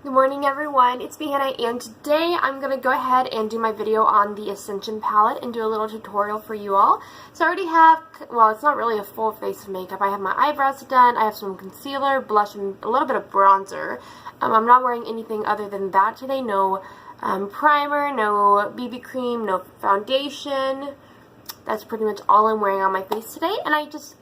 Good morning everyone, it's me Hannah, and today I'm going to go ahead and do my video on the Ascension palette and do a little tutorial for you all. So I already have, well, it's not really a full face of makeup. I have my eyebrows done, I have some concealer, blush, and a little bit of bronzer. I'm not wearing anything other than that today. No primer, no BB cream, no foundation. That's pretty much all I'm wearing on my face today. And I just,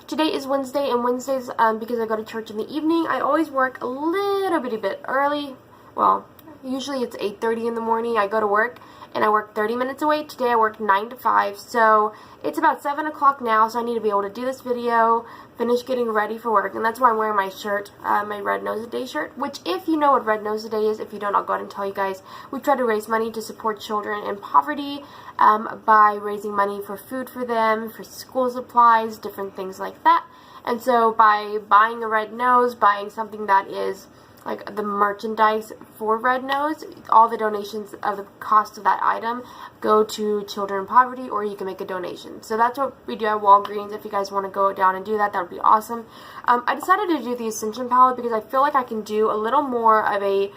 today is Wednesday, and Wednesdays, because I go to church in the evening, I always work a little bitty bit early. Well, usually it's 8:30 in the morning. I go to work, and I work 30 minutes away. Today I work 9 to 5, so it's about 7 o'clock now, so I need to be able to do this video, finish getting ready for work, and that's why I'm wearing my shirt, my Red Nose a Day shirt, which, if you know what Red Nose a Day is, if you don't, I'll go ahead and tell you guys. We try to raise money to support children in poverty by raising money for food for them, for school supplies, different things like that. And so by buying a Red Nose, buying something that is like the merchandise for Red Nose, all the donations of the cost of that item go to children in poverty, or you can make a donation. So that's what we do at Walgreens. If you guys want to go down and do that, that would be awesome. I decided to do the Ascension palette because I feel like I can do a little more of a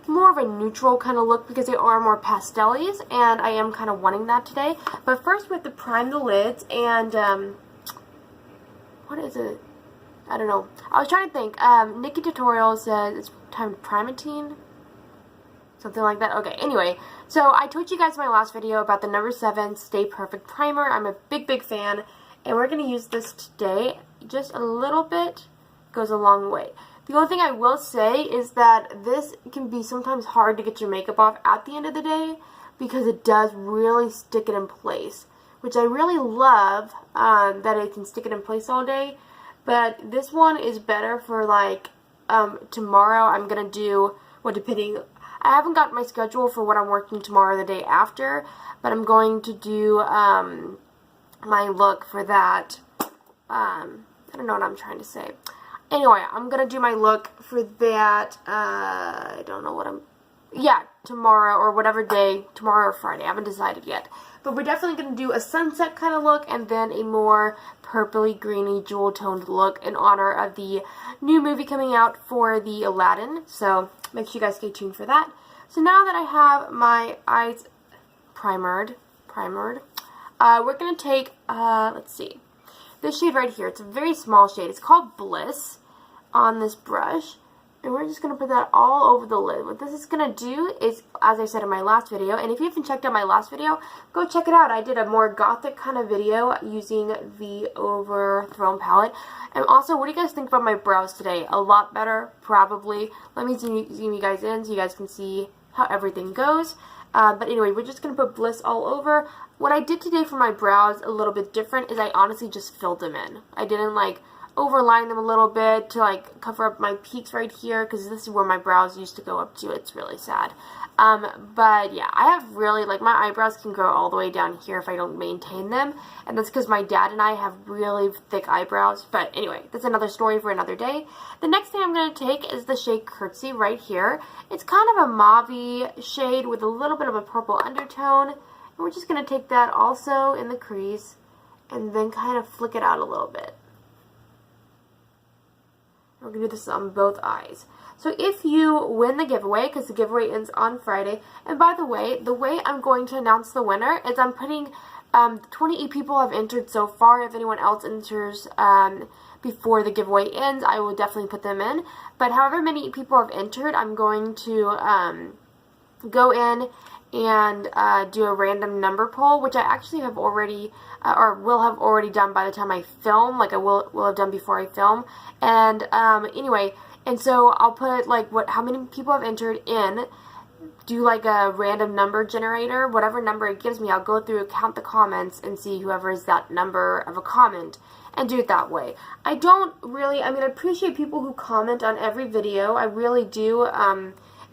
neutral kind of look because they are more pastel-y, and I am kind of wanting that today. But first we have to prime the lids, and what is it? I don't know. I was trying to think. Nikki Tutorial says it's time to primatine. Something like that. Okay, anyway. So I told you guys in my last video about the number 7 Stay Perfect Primer. I'm a big fan. And we're going to use this today. Just a little bit goes a long way. The only thing I will say is that this can be sometimes hard to get your makeup off at the end of the day, because it does really stick it in place. Which I really love, that it can stick it in place all day. But this one is better for, like, tomorrow. I'm going to do, well, depending, I haven't got my schedule for what I'm working tomorrow or the day after, but I'm going to do, my look for that. I don't know what I'm trying to say. Anyway, I'm going to do my look for that, I don't know what tomorrow or whatever day, tomorrow or Friday. I haven't decided yet. But we're definitely going to do a sunset kind of look, and then a more purpley, greeny, jewel-toned look in honor of the new movie coming out for the Aladdin. So make sure you guys stay tuned for that. So now that I have my eyes primered, we're going to take, let's see, this shade right here. It's a very small shade. It's called Bliss on this brush. And we're just going to put that all over the lid. What this is going to do is, as I said in my last video, and if you haven't checked out my last video, go check it out. I did a more gothic kind of video using the Overthrown palette. And also, what do you guys think about my brows today? A lot better, probably. Let me zoom you guys in so you guys can see how everything goes. But anyway, we're just going to put Bliss all over. What I did today for my brows, a little bit different, is I honestly just filled them in. I didn't, like, overline them a little bit to, like, cover up my peaks right here, because this is where my brows used to go up to. It's really sad. But yeah, I have really, like, my eyebrows can grow all the way down here if I don't maintain them, and that's because my dad and I have really thick eyebrows. But anyway, that's another story for another day. The next thing I'm going to take is the shade Curtsy right here. It's kind of a mauve-y shade with a little bit of a purple undertone, and we're just going to take that also in the crease and then kind of flick it out a little bit. We're going to do this on both eyes. So if you win the giveaway, because the giveaway ends on Friday, and by the way I'm going to announce the winner is I'm putting, 28 people have entered so far. If anyone else enters before the giveaway ends, I will definitely put them in. But however many people have entered, I'm going to go in and do a random number poll, which I actually have already, or will have already done by the time I film, like I will have done before I film. And anyway, and so I'll put like how many people have entered in, do like a random number generator, whatever number it gives me, I'll go through, count the comments, and see whoever is that number of a comment, and do it that way. I don't really, I appreciate people who comment on every video, I really do.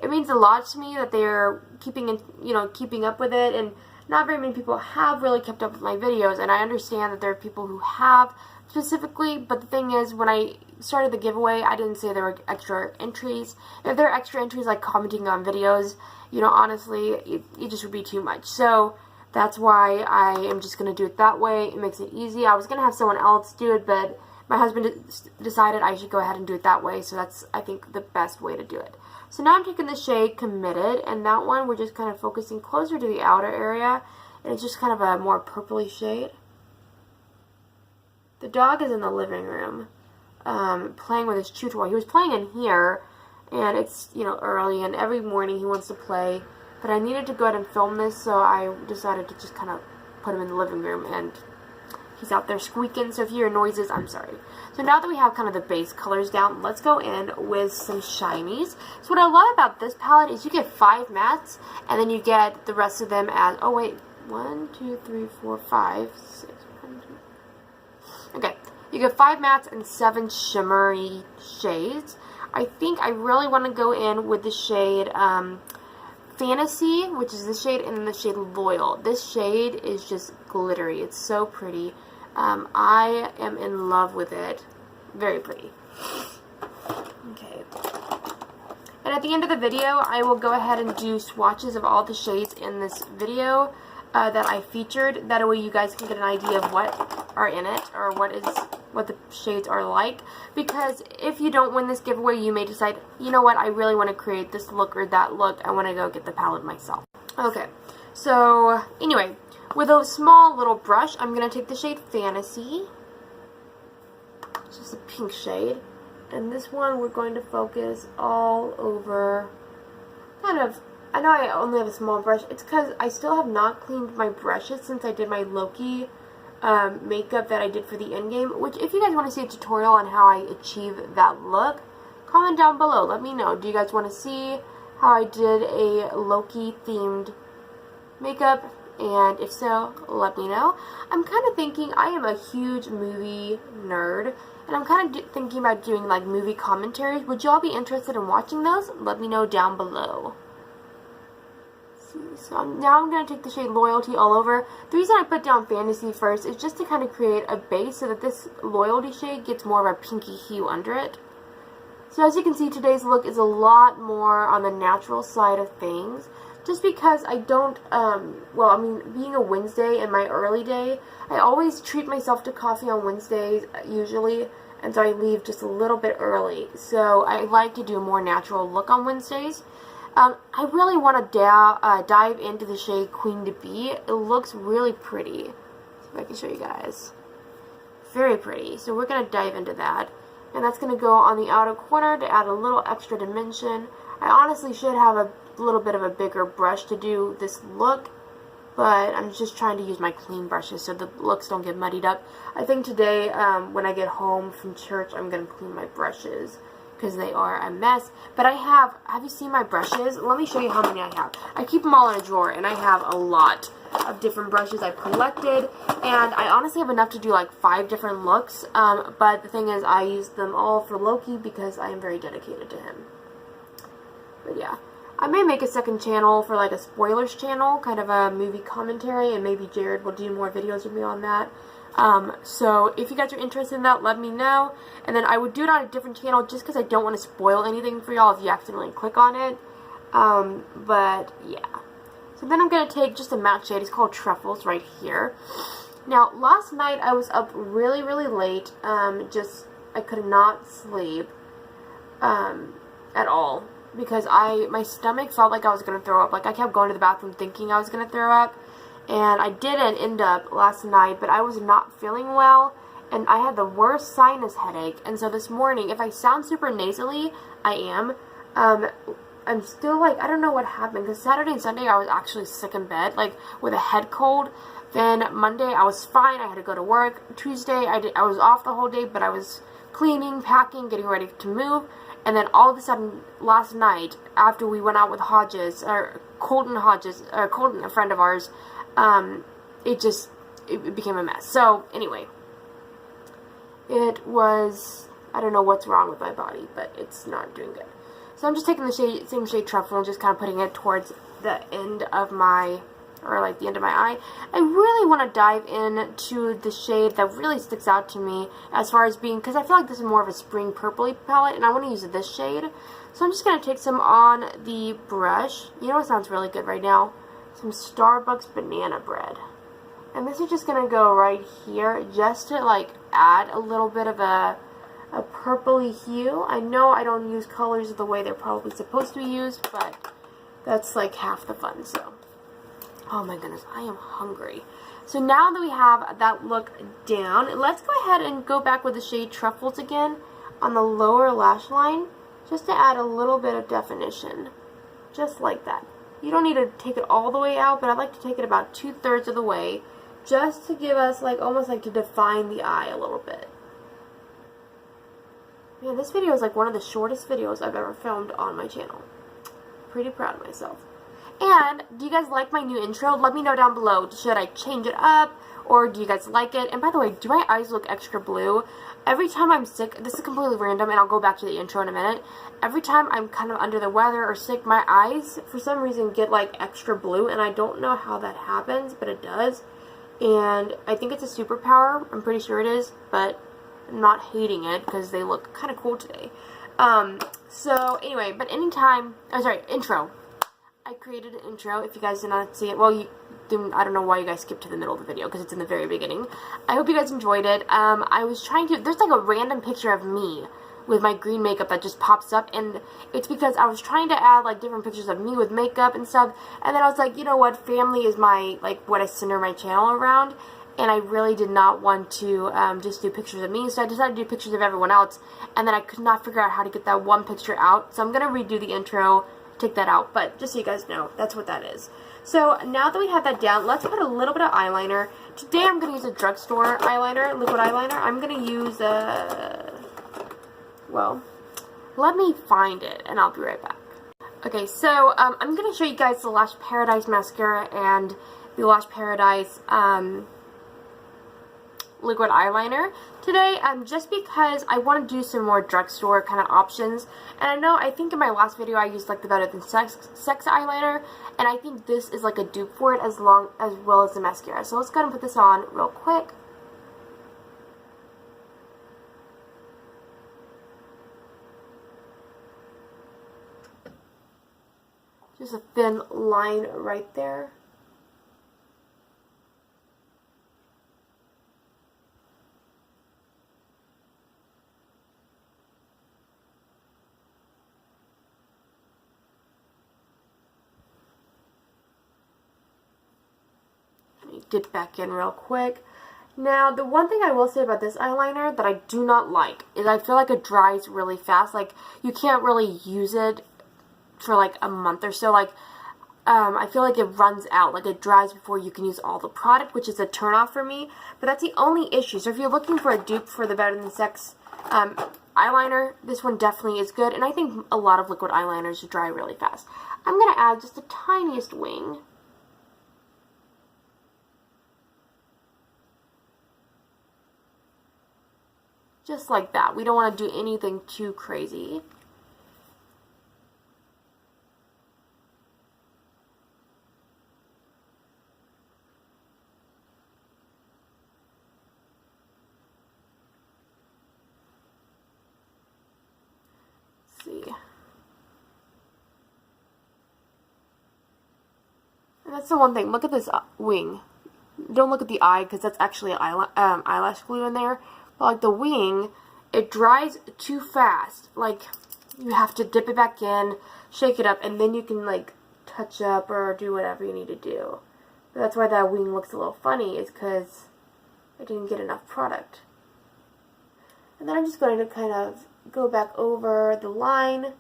It means a lot to me that they're keeping up with it, and not very many people have really kept up with my videos, and I understand that there are people who have specifically, but the thing is, when I started the giveaway, I didn't say there were extra entries. If there are extra entries like commenting on videos, honestly, it just would be too much. So that's why I am just going to do it that way. It makes it easy. I was going to have someone else do it, but my husband decided I should go ahead and do it that way, so that's, I think, the best way to do it. So now I'm taking the shade Committed, and that one we're just kind of focusing closer to the outer area, and it's just kind of a more purpley shade. The dog is in the living room, playing with his chew toy. He was playing in here, and it's, you know, early, and every morning he wants to play, but I needed to go ahead and film this, so I decided to just kind of put him in the living room, and he's out there squeaking, so if you hear noises, I'm sorry. So now that we have kind of the base colors down, let's go in with some shinies. So what I love about this palette is you get 5 mattes, and then you get the rest of them as, oh wait, 1, 2, 3, 4, 5, 6, 1, 2. Okay, you get 5 mattes and 7 shimmery shades. I think I really want to go in with the shade Fantasy, which is this shade, and then the shade Loyal. This shade is just glittery. It's so pretty. I am in love with it. Very pretty. Okay. And at the end of the video, I will go ahead and do swatches of all the shades in this video that I featured. That way you guys can get an idea of what are in it, or what the shades are like. Because if you don't win this giveaway, you may decide, you know what, I really want to create this look or that look. I want to go get the palette myself. Okay, so anyway, with a small little brush, I'm going to take the shade Fantasy. It's just a pink shade. And this one we're going to focus all over, kind of, I know I only have a small brush. It's because I still have not cleaned my brushes since I did my Loki makeup that I did for the endgame. Which, if you guys want to see a tutorial on how I achieve that look, comment down below. Let me know. Do you guys want to see how I did a Loki themed makeup? And if so, let me know. I'm kind of thinking, I am a huge movie nerd, and I'm kind of thinking about doing like movie commentaries. Would y'all be interested in watching those? Let me know down below. So now I'm going to take the shade Loyalty all over. The reason I put down Fantasy first is just to kind of create a base so that this Loyalty shade gets more of a pinky hue under it. So as you can see, today's look is a lot more on the natural side of things. Just because I don't, well, I mean, being a Wednesday in my early day, I always treat myself to coffee on Wednesdays, usually, and so I leave just a little bit early. So I like to do a more natural look on Wednesdays. I really want to dive into the shade Queen to Be. It looks really pretty. See if I can show you guys. Very pretty. So we're going to dive into that. And that's going to go on the outer corner to add a little extra dimension. I honestly should have a little bit of a bigger brush to do this look, but I'm just trying to use my clean brushes so the looks don't get muddied up. I think today, when I get home from church, I'm going to clean my brushes because they are a mess. But I have you seen my brushes? Let me show you how many I have. I keep them all in a drawer, and I have a lot of different brushes I've collected, and I honestly have enough to do like 5 different looks, but the thing is, I use them all for Loki because I am very dedicated to him. But yeah, I may make a second channel for like a spoilers channel, kind of a movie commentary, and maybe Jared will do more videos with me on that. So if you guys are interested in that, let me know. And then I would do it on a different channel just because I don't want to spoil anything for y'all if you accidentally click on it. But yeah. So then I'm going to take just a matte shade. It's called Truffles right here. Now, last night I was up really, really late. I could not sleep at all. Because my stomach felt like I was going to throw up. Like, I kept going to the bathroom thinking I was going to throw up. And I didn't end up last night, but I was not feeling well. And I had the worst sinus headache. And so this morning, if I sound super nasally, I am. I'm still like, I don't know what happened. Because Saturday and Sunday, I was actually sick in bed, like, with a head cold. Then Monday, I was fine. I had to go to work. Tuesday, I was off the whole day, but I was cleaning, packing, getting ready to move. And then all of a sudden, last night, after we went out with Hodges, or Colton, a friend of ours, it became a mess. So, anyway, it was, I don't know what's wrong with my body, but it's not doing good. So I'm just taking the same shade Truffle and just kind of putting it towards the end of my, or like the end of my eye. I really want to dive into the shade that really sticks out to me as far as being, because I feel like this is more of a spring purpley palette, and I want to use this shade. So I'm just going to take some on the brush. You know what sounds really good right now? Some Starbucks banana bread. And this is just going to go right here just to like add a little bit of a purpley hue. I know I don't use colors the way they're probably supposed to be used, but that's like half the fun. So, oh my goodness, I am hungry. So now that we have that look down, let's go ahead and go back with the shade Truffles again on the lower lash line, just to add a little bit of definition, just like that. You don't need to take it all the way out, but I like to take it about 2/3 of the way, just to give us like almost like to define the eye a little bit. Man, this video is like one of the shortest videos I've ever filmed on my channel. Pretty proud of myself. And do you guys like my new intro? Let me know down below. Should I change it up, or do you guys like it? And by the way, do my eyes look extra blue? Every time I'm sick, this is completely random, and I'll go back to the intro in a minute. Every time I'm kind of under the weather or sick, my eyes, for some reason, get like extra blue, and I don't know how that happens, but it does. And I think it's a superpower. I'm pretty sure it is, but I'm not hating it because they look kind of cool today. So anyway, but anytime, intro. I created an intro. If you guys did not see it, well, I don't know why you guys skipped to the middle of the video because it's in the very beginning. I hope you guys enjoyed it. I was trying to, there's like a random picture of me with my green makeup that just pops up, and it's because I was trying to add like different pictures of me with makeup and stuff, and then I was like, you know what, family is my, like, what I center my channel around, and I really did not want to just do pictures of me, so I decided to do pictures of everyone else, and then I could not figure out how to get that one picture out, so I'm going to redo the intro, take that out, but just so you guys know, that's what that is. So now that we have that down, let's put a little bit of eyeliner. Today I'm going to use a drugstore eyeliner, liquid eyeliner. I'm going to use well, let me find it and I'll be right back. Okay, so I'm going to show you guys the Lash Paradise mascara and the Lash Paradise liquid eyeliner today, just because I want to do some more drugstore kind of options. And I think in my last video I used like the Better Than Sex eyeliner, and I think this is like a dupe for it as well as the mascara. So let's go ahead and put this on real quick. Just a thin line right there. Dip back in real quick. Now, the one thing I will say about this eyeliner that I do not like is I feel like it dries really fast. Like, you can't really use it for like a month or so. Like, I feel like it runs out. Like, it dries before you can use all the product, which is a turnoff for me. But that's the only issue. So if you're looking for a dupe for the Better Than Sex eyeliner, this one definitely is good. And I think a lot of liquid eyeliners dry really fast. I'm going to add just the tiniest wing. Just like that. We don't want to do anything too crazy. Let's see. And that's the one thing. Look at this wing. Don't look at the eye because that's actually eyelash glue in there. Like the wing, it dries too fast. Like, you have to dip it back in, shake it up, and then you can like touch up or do whatever you need to do. But that's why that wing looks a little funny, is because I didn't get enough product. And then I'm just going to kind of go back over the line.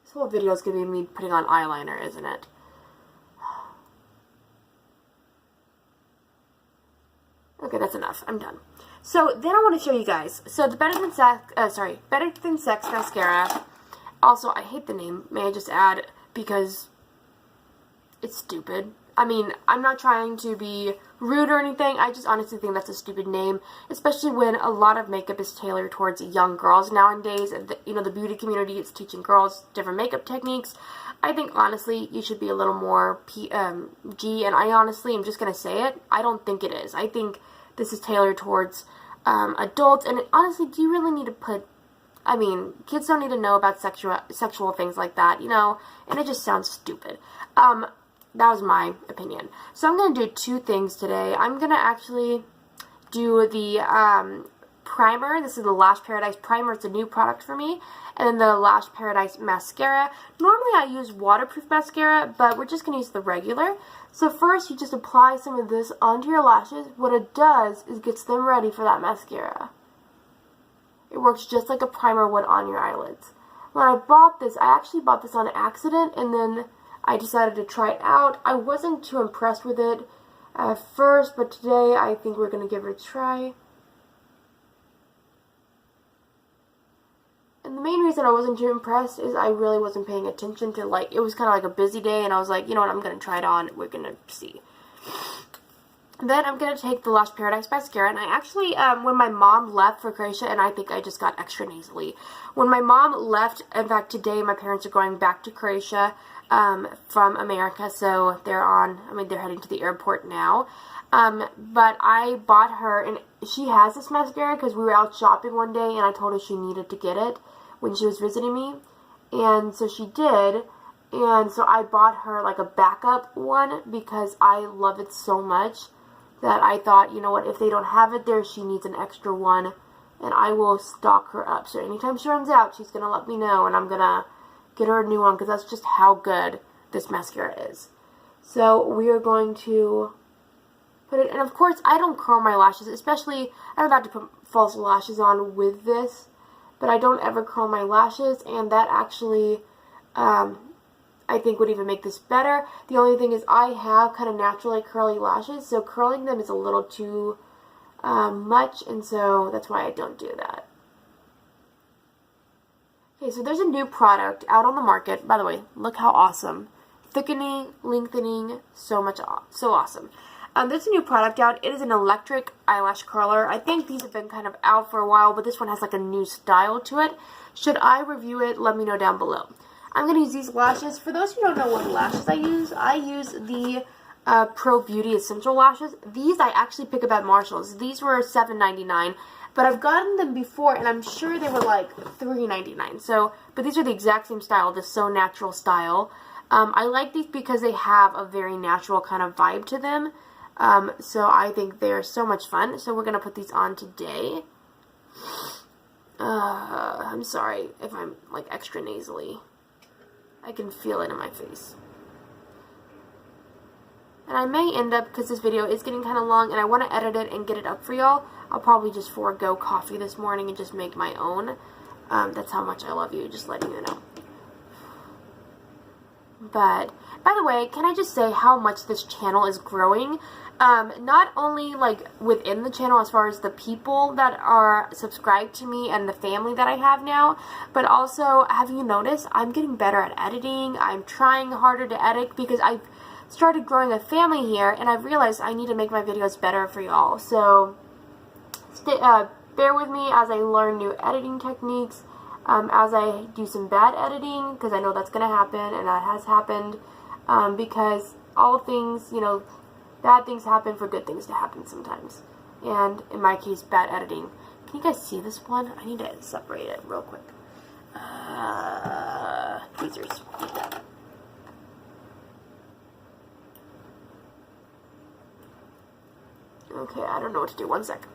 This whole video is going to be me putting on eyeliner, isn't it? Okay, that's enough. I'm done. So then I want to show you guys. So the Better Than Sex mascara. Also, I hate the name. May I just add, because it's stupid. I mean, I'm not trying to be rude or anything. I just honestly think that's a stupid name, especially when a lot of makeup is tailored towards young girls nowadays. The beauty community is teaching girls different makeup techniques. I think, honestly, you should be a little more G, and I honestly am just going to say it. I don't think it is. I think this is tailored towards adults, and honestly, do you really need to put I mean, kids don't need to know about sexual things like that, you know, and it just sounds stupid. That was my opinion. So I'm going to do two things today. I'm going to actually do the primer. This is the Lash Paradise primer. It's a new product for me. And then the Lash Paradise mascara. Normally I use waterproof mascara, but we're just going to use the regular. So first you just apply some of this onto your lashes. What it does is gets them ready for that mascara. It works just like a primer would on your eyelids. When I bought this, I actually bought this on accident, and then I decided to try it out. I wasn't too impressed with it at first, but today I think we're going to give it a try. And the main reason I wasn't too impressed is I really wasn't paying attention to, like, it was kind of like a busy day, and I was like, you know what, I'm going to try it on. We're going to see. Then I'm going to take the Lash Paradise mascara, and I actually, when my mom left for Croatia, and I think I just got extra nasally. When my mom left, in fact, today my parents are going back to Croatia from America, so they're heading to the airport now. But I bought her, and she has this mascara because we were out shopping one day, and I told her she needed to get it when she was visiting me, and so she did. And so I bought her like a backup one because I love it so much that I thought, you know what, if they don't have it there, she needs an extra one, and I will stock her up. So anytime she runs out, she's going to let me know, and I'm going to get her a new one, because that's just how good this mascara is. So we are going to put it, and of course, I don't curl my lashes, especially, I'm about to put false lashes on with this, but I don't ever curl my lashes, and that actually, I think would even make this better. The only thing is I have kind of naturally curly lashes, so curling them is a little too much, and so that's why I don't do that. Okay, so there's a new product out on the market. By the way, look how awesome. Thickening, lengthening, so awesome. There's a new product out. It is an electric eyelash curler. I think these have been kind of out for a while, but this one has like a new style to it. Should I review it? Let me know down below. I'm going to use these lashes. For those who don't know what lashes I use the Pro Beauty Essential lashes. These I actually pick up at Marshall's. These were $7.99, but I've gotten them before, and I'm sure they were like $3.99. So, but these are the exact same style, the So Natural style. I like these because they have a very natural kind of vibe to them. So I think they're so much fun. So we're going to put these on today. I'm sorry if I'm like extra nasally. I can feel it in my face. And I may end up, because this video is getting kind of long and I want to edit it and get it up for y'all, I'll probably just forego coffee this morning and just make my own. That's how much I love you, just letting you know. But, by the way, can I just say how much this channel is growing? Not only like within the channel as far as the people that are subscribed to me and the family that I have now, but also, have you noticed, I'm getting better at editing. I'm trying harder to edit because I've started growing a family here, and I've realized I need to make my videos better for y'all. So bear with me as I learn new editing techniques, as I do some bad editing, because I know that's going to happen, and that has happened, because all things, you know, bad things happen for good things to happen sometimes. And in my case, bad editing. Can you guys see this one? I need to separate it real quick. Tweezers. Okay, I don't know what to do. One sec.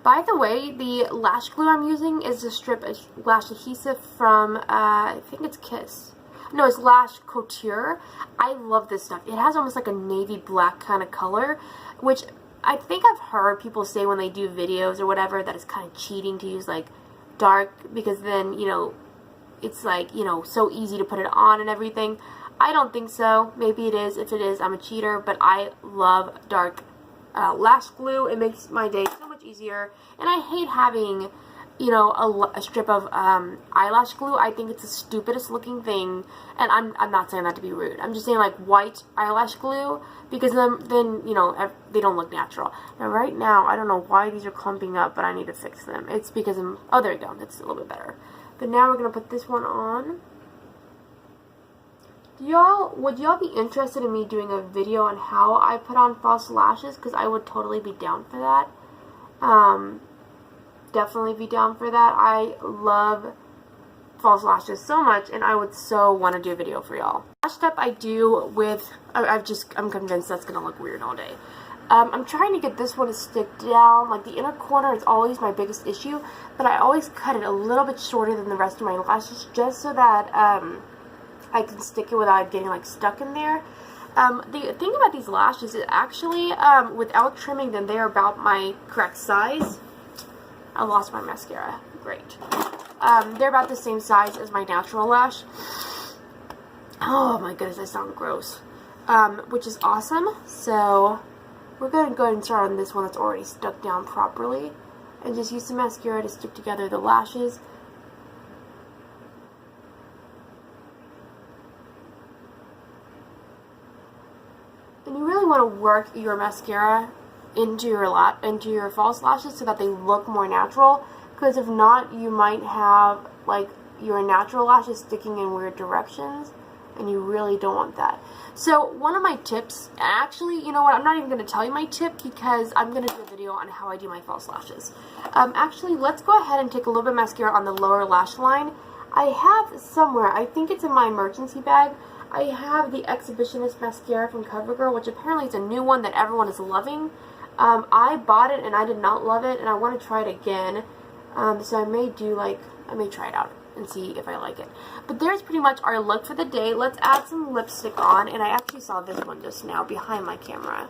By the way, the lash glue I'm using is a strip of lash adhesive from, I think it's Kiss. No, it's Lash Couture. I love this stuff. It has almost like a navy black kind of color, which I think I've heard people say when they do videos or whatever that it's kind of cheating to use like dark, because then, you know, it's like, you know, so easy to put it on and everything. I don't think so. Maybe it is. If it is, I'm a cheater, but I love dark lash glue. It makes my day so much easier, and I hate having, you know, a strip of eyelash glue. I think it's the stupidest looking thing, and I'm not saying that to be rude. I'm just saying like white eyelash glue, because then you know, they don't look natural. Now right now, I don't know why these are clumping up, but I need to fix them. It's because oh, there you go. That's a little bit better. But now we're gonna put this one on. Would y'all be interested in me doing a video on how I put on false lashes? Because I would totally be down for that. Definitely be down for that. I love false lashes so much, and I would so want to do a video for y'all. Last step I do with, I'm convinced that's going to look weird all day. I'm trying to get this one to stick down. Like, the inner corner is always my biggest issue, but I always cut it a little bit shorter than the rest of my lashes just so that I can stick it without getting, like, stuck in there. The thing about these lashes is actually, without trimming them, they're about my correct size. I lost my mascara. Great. They're about the same size as my natural lash. Oh my goodness, I sound gross. Which is awesome. So we're going to go ahead and start on this one that's already stuck down properly. And just use some mascara to stick together the lashes. And you really want to work your mascara into your false lashes so that they look more natural. Because if not, you might have like your natural lashes sticking in weird directions. And you really don't want that. So one of my tips, actually, you know what, I'm not even going to tell you my tip because I'm going to do a video on how I do my false lashes. Actually, let's go ahead and take a little bit of mascara on the lower lash line. I have somewhere, I think it's in my emergency bag, I have the Exhibitionist mascara from CoverGirl, which apparently is a new one that everyone is loving. I bought it and I did not love it, and I want to try it again. So I may try it out and see if I like it. But there's pretty much our look for the day. Let's add some lipstick on, and I actually saw this one just now behind my camera.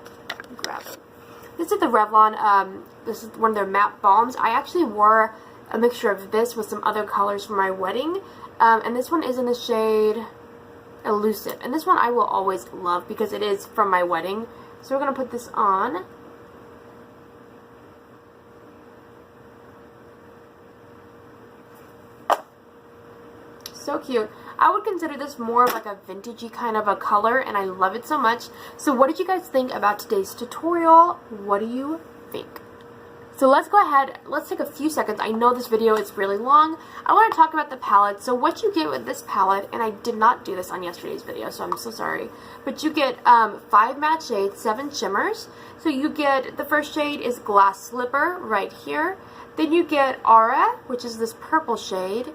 Grab it. This is the Revlon, this is one of their matte balms. I actually wore a mixture of this with some other colors for my wedding, and this one is in the shade Elusive. And this one I will always love because it is from my wedding. So we're going to put this on. So cute. I would consider this more of like a vintagey kind of a color, and I love it so much. So what did you guys think about today's tutorial? What do you think? So let's go ahead, let's take a few seconds. I know this video is really long. I want to talk about the palette. So what you get with this palette, and I did not do this on yesterday's video, so I'm so sorry. But you get 5 matte shades, 7 shimmers. So you get, the first shade is Glass Slipper right here. Then you get Aura, which is this purple shade.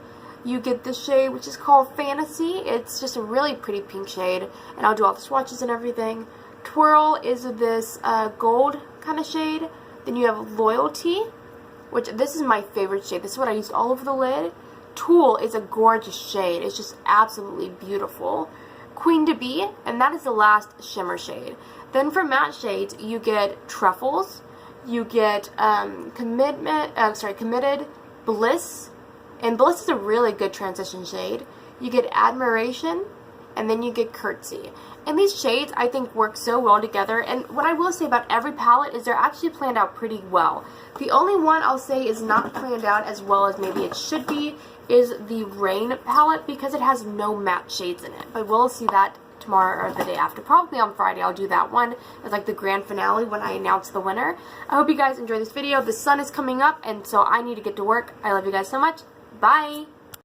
You get this shade, which is called Fantasy. It's just a really pretty pink shade, and I'll do all the swatches and everything. Twirl is this gold kind of shade. Then you have Loyalty, which this is my favorite shade. This is what I used all over the lid. Tool is a gorgeous shade. It's just absolutely beautiful. Queen to Be, and that is the last shimmer shade. Then for matte shades, you get Truffles. You get Committed, Bliss. And Bliss is a really good transition shade. You get Admiration, and then you get Curtsy. And these shades, I think, work so well together. And what I will say about every palette is they're actually planned out pretty well. The only one I'll say is not planned out as well as maybe it should be is the Rain palette, because it has no matte shades in it. But we'll see that tomorrow or the day after. Probably on Friday I'll do that one as like the grand finale when I announce the winner. I hope you guys enjoyed this video. The sun is coming up, and so I need to get to work. I love you guys so much. Bye!